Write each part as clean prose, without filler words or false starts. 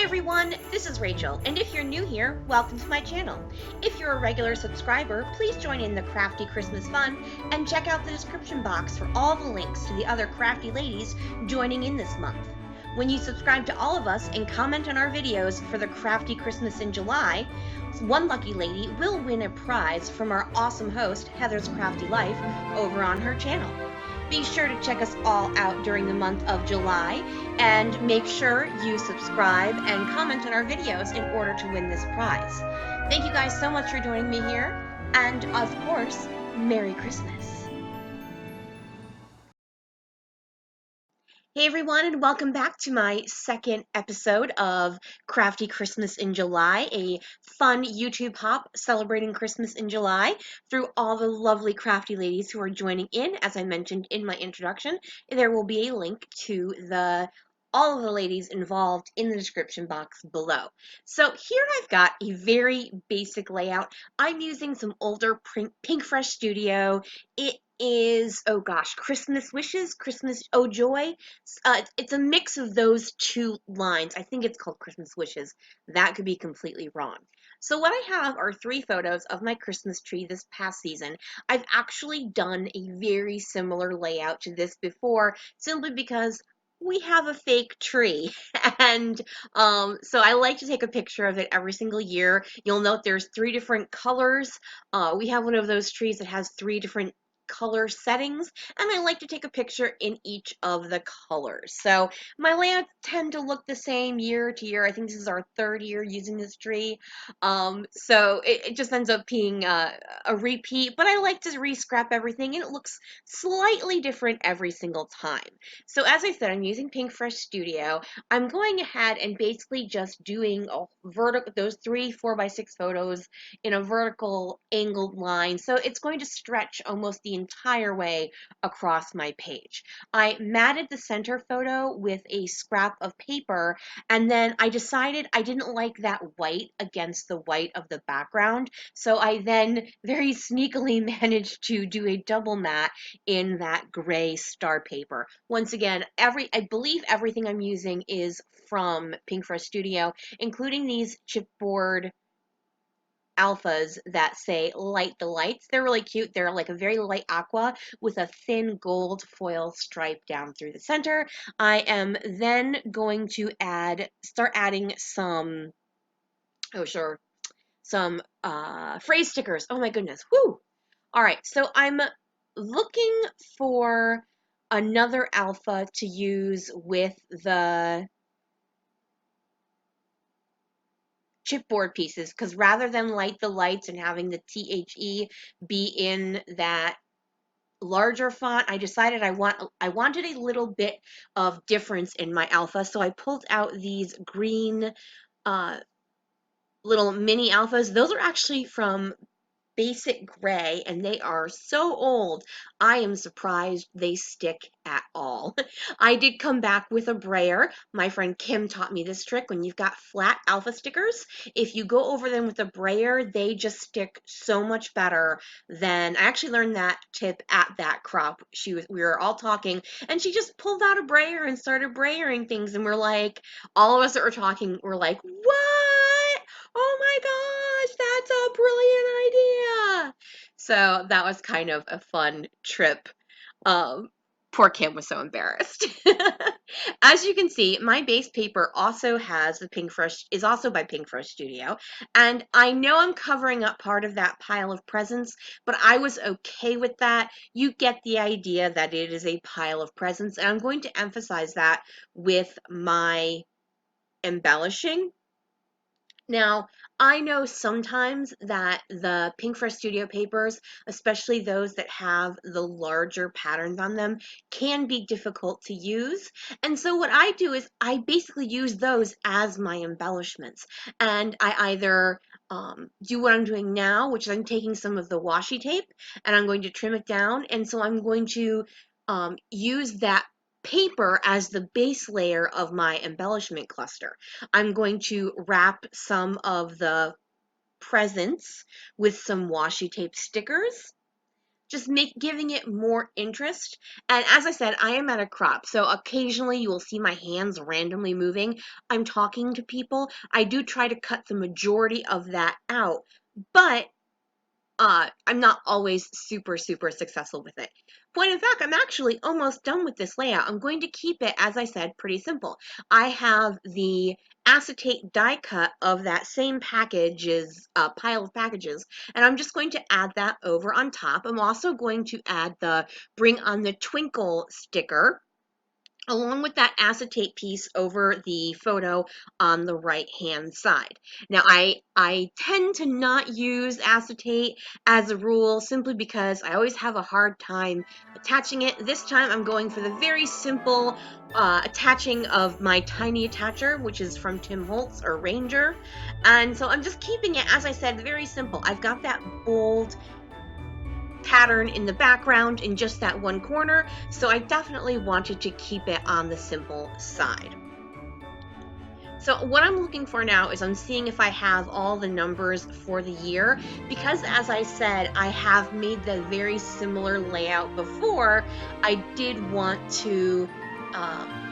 Hi everyone, this is Rachel, and if you're new here, welcome to my channel. If you're a regular subscriber, please join in the crafty Christmas fun and check out the description box for all the links to the other crafty ladies joining in this month. When you subscribe to all of us and comment on our videos for the crafty Christmas in July, one lucky lady will win a prize from our awesome host, Heather's Crafty Life, over on her channel. Be sure to check us all out during the month of July and make sure you subscribe and comment on our videos in order to win this prize. Thank you guys so much for joining me here, and of course, Merry Christmas. Hey everyone, and welcome back to my second episode of Crafty Christmas in July, a fun YouTube hop celebrating Christmas in July through all the lovely crafty ladies who are joining in. As I mentioned in my introduction, there will be a link to all of the ladies involved in the description box below. So here I've got a very basic layout. I'm using some older Pink Fresh Studio. It is, oh gosh, Christmas Wishes, Christmas Oh Joy. It's a mix of those two lines. I think it's called Christmas Wishes. That could be completely wrong. So what I have are 3 photos of my Christmas tree this past season. I've actually done a very similar layout to this before, simply because we have a fake tree. And so I like to take a picture of it every single year. You'll note there's 3 different colors. We have one of those trees that has 3 different color settings, and I like to take a picture in each of the colors. So my layouts tend to look the same year to year. I think this is our 3rd year using this tree. So it just ends up being a repeat, but I like to re-scrap everything, and it looks slightly different every single time. So as I said, I'm using Pink Fresh Studio. I'm going ahead and basically just doing those 3 4x6 photos in a vertical angled line. So it's going to stretch almost the entire way across my page. I matted the center photo with a scrap of paper, and then I decided I didn't like that white against the white of the background. So I then very sneakily managed to do a double matte in that gray star paper. Once again, I believe everything I'm using is from Pink Fresh Studio, including these chipboard alphas that say light the lights. They're really cute. They're like a very light aqua with a thin gold foil stripe down through the center. I am then going to start adding some, oh sure, some phrase stickers. Oh my goodness. Whoo! All right, so I'm looking for another alpha to use with the chipboard pieces, because rather than light the lights and having the THE be in that larger font, I decided I wanted a little bit of difference in my alpha, so I pulled out these green little mini alphas. Those are actually from Basic Gray, and they are so old, I am surprised they stick at all. I did come back with a brayer. My friend Kim taught me this trick. When you've got flat alpha stickers, if you go over them with a brayer, they just stick so much better than, I actually learned that tip at that crop. We were all talking, and she just pulled out a brayer and started brayering things, and we're like, all of us that were talking were like, what? Oh my gosh, that's a brilliant idea. So that was kind of a fun trip. Poor Kim was so embarrassed. As you can see, my base paper also is also by Pink Fresh Studio. And I know I'm covering up part of that pile of presents, but I was okay with that. You get the idea that it is a pile of presents, and I'm going to emphasize that with my embellishing. Now, I know sometimes that the Pink Fresh Studio papers, especially those that have the larger patterns on them, can be difficult to use. And so what I do is I basically use those as my embellishments. And I either do what I'm doing now, which is I'm taking some of the washi tape and I'm going to trim it down. And so I'm going to use that paper as the base layer of my embellishment cluster. I'm going to wrap some of the presents with some washi tape stickers, just giving it more interest. And as I said, I am at a crop, so occasionally you will see my hands randomly moving. I'm talking to people. I do try to cut the majority of that out, but I'm not always super successful with it. Point of fact, I'm actually almost done with this layout. I'm going to keep it, as I said, pretty simple. I have the acetate die cut of that same package's pile of packages, and I'm just going to add that over on top. I'm also going to add the Bring on the Twinkle sticker along with that acetate piece over the photo on the right hand side. Now I tend to not use acetate as a rule simply because I always have a hard time attaching it. This time I'm going for the very simple attaching of my tiny attacher, which is from Tim Holtz or Ranger. And so I'm just keeping it, as I said, very simple. I've got that bold pattern in the background in just that one corner, so I definitely wanted to keep it on the simple side. So what I'm looking for now is I'm seeing if I have all the numbers for the year, because as I said, I have made the very similar layout before. I did want to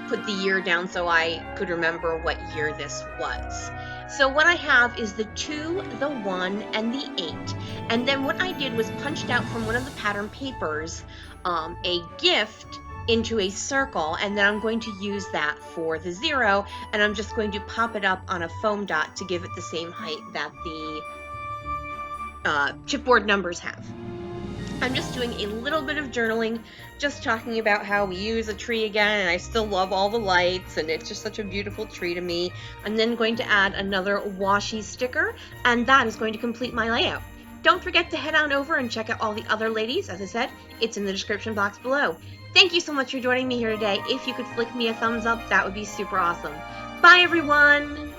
put the year down so I could remember what year this was. So what I have is the 2, the 1, and the 8. And then what I did was punched out from one of the pattern papers a gift into a circle, and then I'm going to use that for the 0, and I'm just going to pop it up on a foam dot to give it the same height that the chipboard numbers have. I'm just doing a little bit of journaling, just talking about how we use a tree again, and I still love all the lights, and it's just such a beautiful tree to me. I'm then going to add another washi sticker, and that is going to complete my layout. Don't forget to head on over and check out all the other ladies. As I said, it's in the description box below. Thank you so much for joining me here today. If you could flick me a thumbs up, that would be super awesome. Bye, everyone!